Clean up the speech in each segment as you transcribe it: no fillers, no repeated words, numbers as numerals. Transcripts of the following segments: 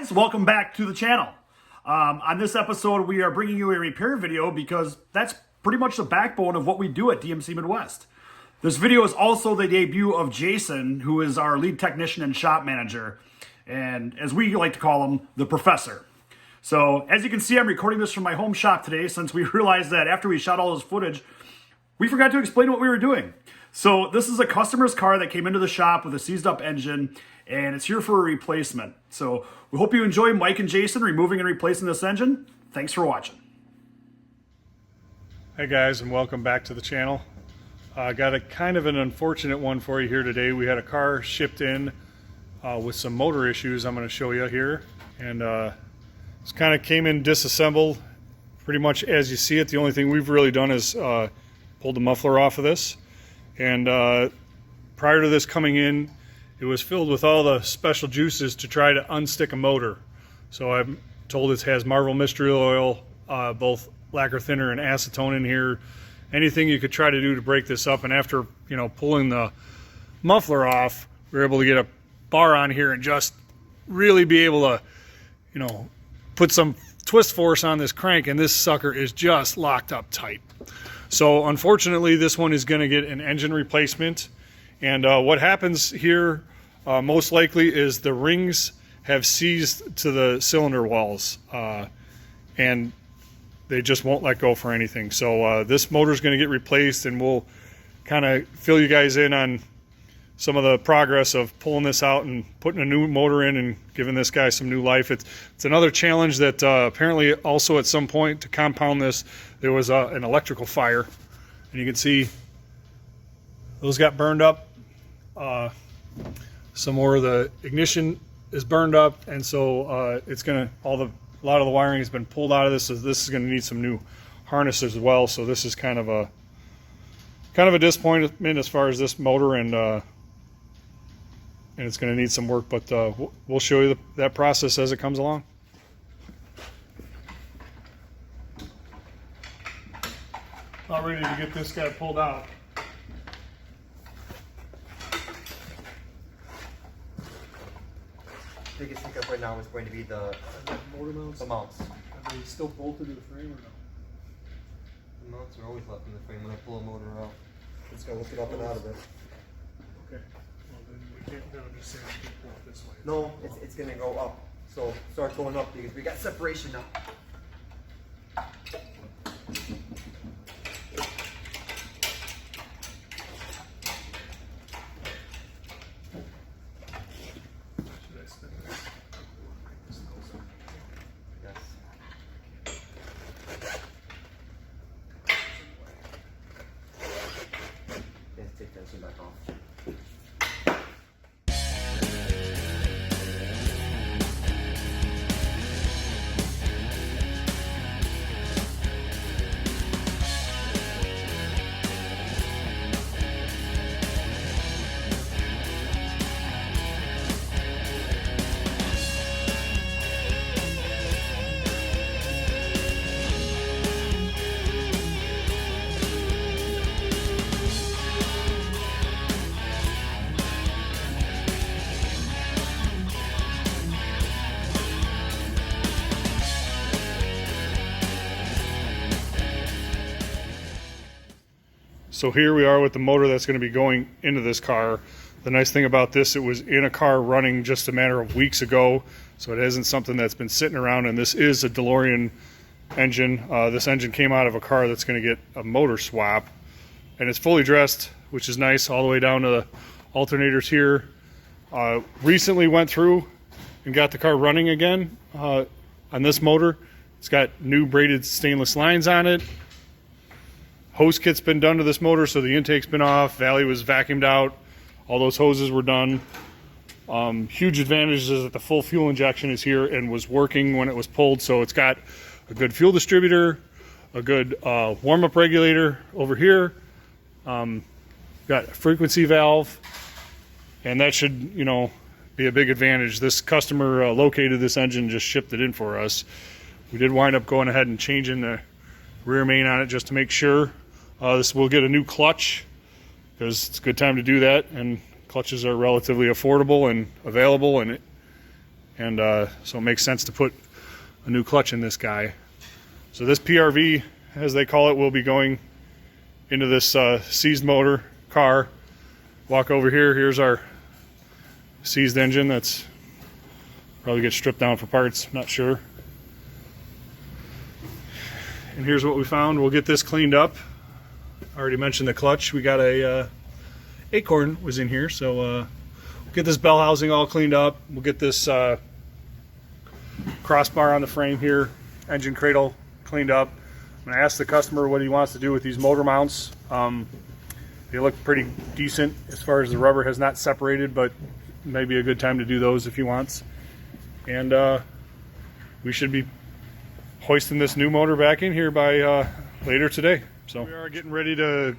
guys, welcome back to the channel. On this episode, we are bringing you a repair video because that's pretty much the backbone of what we do at DMC Midwest. This video is also the debut of Jason, who is our lead technician and shop manager, and as we like to call him, the professor. So as you can see, I'm recording this from my home shop today since we realized that after we shot all this footage, we forgot to explain what we were doing. So this is a customer's car that came into the shop with a seized up engine, and it's here for a replacement. So we hope you enjoy Mike and Jason removing and replacing this engine. Thanks for watching. Hey guys, and welcome back to the channel. I got a kind of an unfortunate one for you here today. We had a car shipped in with some motor issues I'm going to show you here, and this kind of came in disassembled pretty much as you see it. The only thing we've really done is pulled the muffler off of this, and prior to this coming in, it was filled with all the special juices to try to unstick a motor. So I'm told it has Marvel Mystery Oil, both lacquer thinner and acetone in here. Anything you could try to do to break this up. And after, pulling the muffler off, we were able to get a bar on here and just really be able to, put some twist force on this crank, and this sucker is just locked up tight. So unfortunately, this one is going to get an engine replacement. And what happens here most likely is the rings have seized to the cylinder walls, and they just won't let go for anything. So this motor is going to get replaced, and we'll kind of fill you guys in on some of the progress of pulling this out and putting a new motor in and giving this guy some new life. It's another challenge that apparently also at some point, to compound this, there was an electrical fire, and you can see those got burned up. Some more of the ignition is burned up, and so it's gonna a lot of the wiring has been pulled out of this, so this is going to need some new harnesses as well. So this is kind of a disappointment as far as this motor, and it's going to need some work, but we'll show you that process as it comes along. All ready to get this guy pulled out. Biggest hiccup right now is going to be the motor mounts. The mounts. Are they still bolted to the frame or no? The mounts are always left in the frame when I pull a motor out. It's going to lift it up and out of it. Okay. Well, then we can't just say we can pull it this way. No, it's going to go up. So start going up because we got separation now. Take that back off. So here we are with the motor that's going to be going into this car. The nice thing about this, it was in a car running just a matter of weeks ago, so it isn't something that's been sitting around, and this is a DeLorean engine. This engine came out of a car that's going to get a motor swap, and it's fully dressed, which is nice, all the way down to the alternators here. Recently went through and got the car running again on this motor. It's got new braided stainless lines on it. Hose kit's been done to this motor, so the intake's been off. Valley was vacuumed out. All those hoses were done. Huge advantage is that the full fuel injection is here and was working when it was pulled. So it's got a good fuel distributor, a good warm-up regulator over here. Got a frequency valve, and that should, be a big advantage. This customer located this engine, just shipped it in for us. We did wind up going ahead and changing the rear main on it just to make sure. This will get a new clutch because it's a good time to do that, and clutches are relatively affordable and available, and and so it makes sense to put a new clutch in this guy. So this PRV, as they call it, will be going into this seized motor car. Walk over here. Here's our seized engine. That's probably get stripped down for parts. Not sure. And here's what we found. We'll get this cleaned up. I already mentioned the clutch. We got a acorn was in here, so we'll get this bell housing all cleaned up. We'll get this crossbar on the frame here, engine cradle cleaned up. I'm going to ask the customer what he wants to do with these motor mounts. They look pretty decent as far as the rubber has not separated, but maybe a good time to do those if he wants. And we should be hoisting this new motor back in here by later today. So we are getting ready to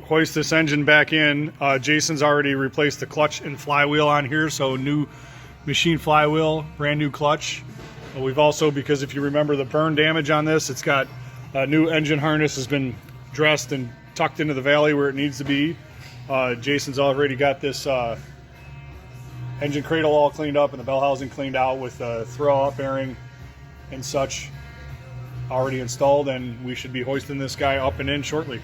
hoist this engine back in. Jason's already replaced the clutch and flywheel on here, so new machine flywheel, brand new clutch. We've also, because if you remember the burn damage on this, it's got a new engine harness has been dressed and tucked into the valley where it needs to be. Jason's already got this engine cradle all cleaned up and the bell housing cleaned out with throw-out bearing and such already installed, and we should be hoisting this guy up and in shortly.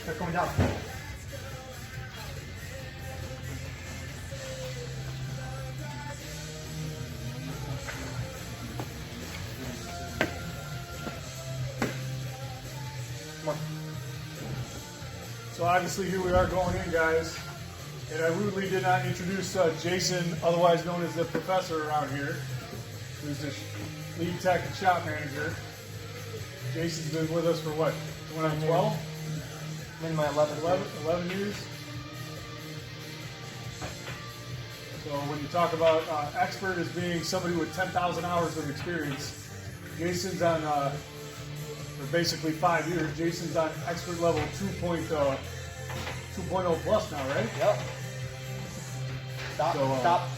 They're going down. Come on. So obviously here we are going in, guys, and I rudely did not introduce Jason, otherwise known as the professor around here, who's the lead tech and shop manager. Jason's been with us for what, going on 12? I'm in my 11 years. So when you talk about expert as being somebody with 10,000 hours of experience, Jason's on, or basically 5 years, Jason's on expert level 2.0 plus now, right? Yep. Stop.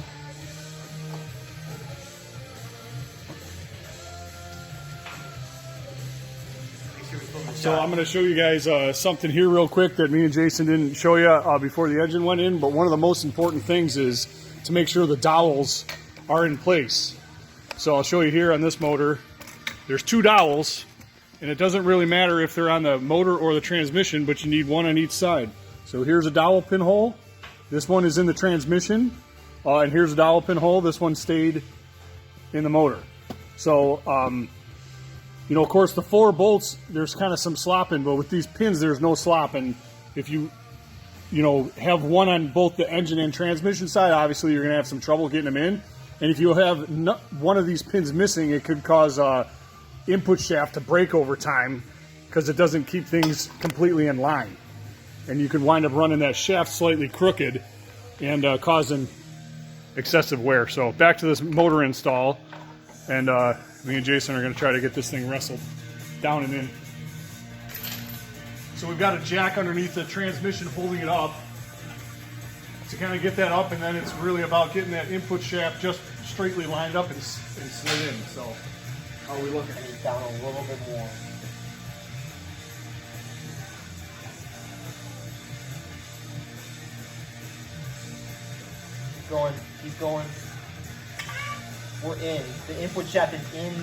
So I'm going to show you guys something here real quick that me and Jason didn't show you before the engine went in, but one of the most important things is to make sure the dowels are in place. So I'll show you here on this motor. There's 2 dowels, and it doesn't really matter if they're on the motor or the transmission, but you need one on each side. So here's a dowel pin hole. This one is in the transmission, and here's a dowel pin hole. This one stayed in the motor. So, you know, of course, the 4 bolts, there's kind of some slopping, but with these pins, there's no slopping. If you have one on both the engine and transmission side, obviously you're going to have some trouble getting them in. And if you have one of these pins missing, it could cause input shaft to break over time because it doesn't keep things completely in line. And you could wind up running that shaft slightly crooked and causing excessive wear. So back to this motor install, and me and Jason are going to try to get this thing wrestled down and in. So we've got a jack underneath the transmission holding it up to kind of get that up, and then it's really about getting that input shaft just straightly lined up and slid in. So how are we looking? Down a little bit more. Keep going. We're in. The input shaft is in.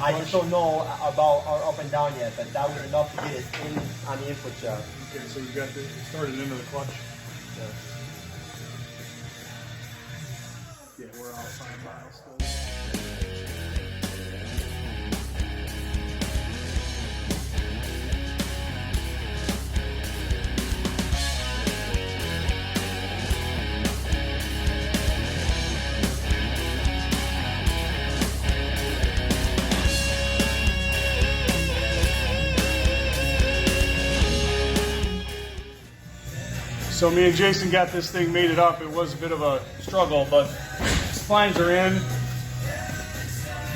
I just don't know about our up and down yet, but that was enough to get it in on the input shaft. Okay, so you got it started into the clutch. Yeah, we're outside miles still. So me and Jason got this thing mated up. It was a bit of a struggle, but splines are in,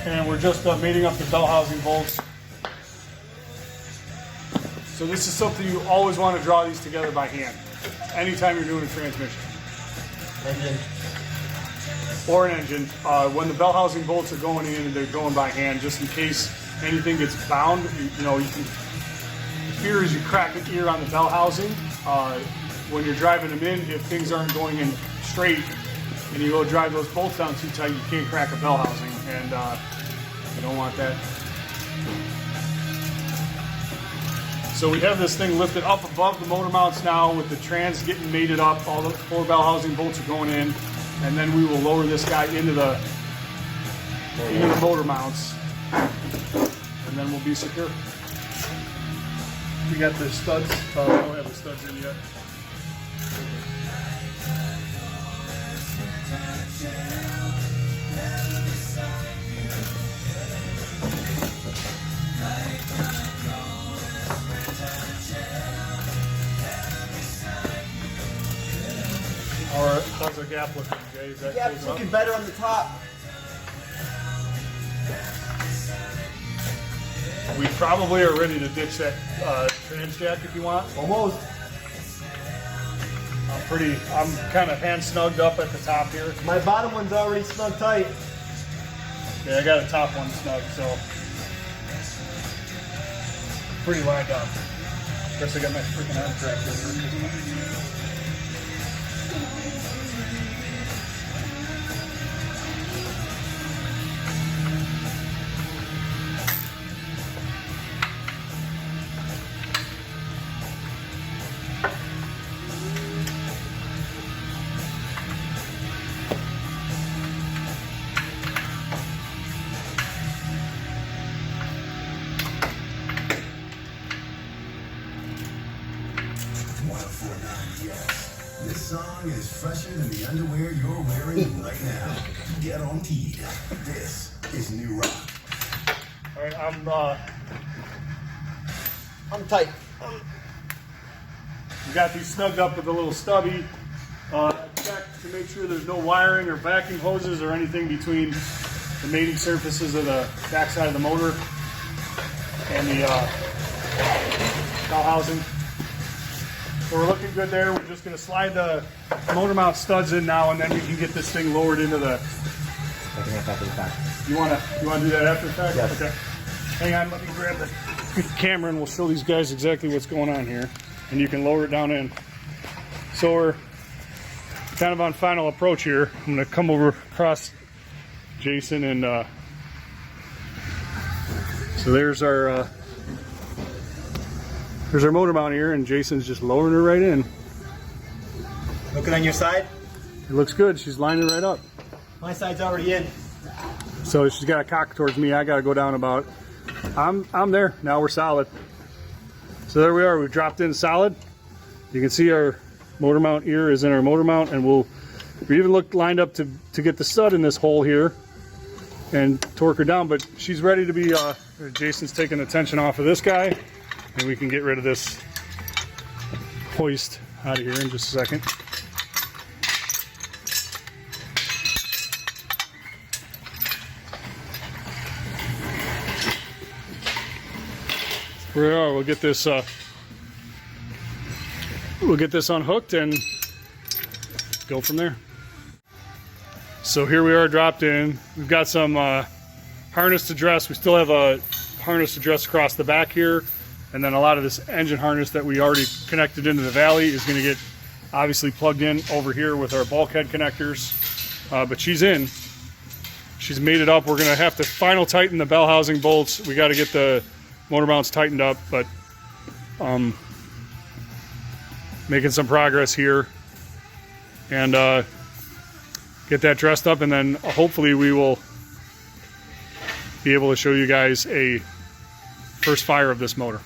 and we're just mating up the bell housing bolts. So this is something you always want to draw these together by hand, anytime you're doing a transmission. Engine. Or an engine. When the bell housing bolts are going in, they're going by hand, just in case anything gets bound. You know, you can, here as you crack an ear on the bell housing, when you're driving them in, if things aren't going in straight and you go drive those bolts down too tight, you can't crack a bell housing, and you don't want that. So we have this thing lifted up above the motor mounts now, with the trans getting mated up. All the 4 bell housing bolts are going in, and then we will lower this guy into the motor mounts, and then we'll be secure. We got the studs. We don't have the studs in yet. Alright, how's our gap looking, Jay? Is that Yeah, it's looking better on the top. We probably are ready to ditch that trans jack if you want. Almost. I'm kind of hand snugged up at the top here. My bottom one's already snug tight. Yeah, I got a top one snug, so pretty lined up. Guess I got my freaking arm cracked in. This song is fresher than the underwear you're wearing right now. Get on teed. This is new rock. All right, I'm tight. we got these snugged up with a little stubby. Check to make sure there's no wiring or vacuum hoses or anything between the mating surfaces of the backside of the motor and the bell housing. So we're looking good there. We're just going to slide the motor mount studs in now, and then we can get this thing lowered into the. After the fact. You want to do that after the fact? Yes. Okay. Hang on, let me grab the camera and we'll show these guys exactly what's going on here, and you can lower it down in. So we're kind of on final approach here. I'm going to come over across Jason, and so there's our motor mount here, and Jason's just lowering her right in. Looking on your side? It looks good. She's lining right up. My side's already in. So she's got a cock towards me. I got to go down about. I'm there. Now we're solid. So there we are. We've dropped in solid. You can see our motor mount ear is in our motor mount, and we even looked lined up to get the stud in this hole here and torque her down. But she's ready to be. Jason's taking the tension off of this guy, and we can get rid of this hoist out of here in just a second. Here we are. We'll get this unhooked and go from there. So here we are, dropped in. We've got some harness to dress. We still have a harness to dress across the back here, and then a lot of this engine harness that we already connected into the valley is going to get obviously plugged in over here with our bulkhead connectors. But she's in. She's made it up. We're going to have to final tighten the bell housing bolts. We got to get the motor mounts tightened up, but making some progress here, and get that dressed up, and then hopefully we will be able to show you guys a first fire of this motor.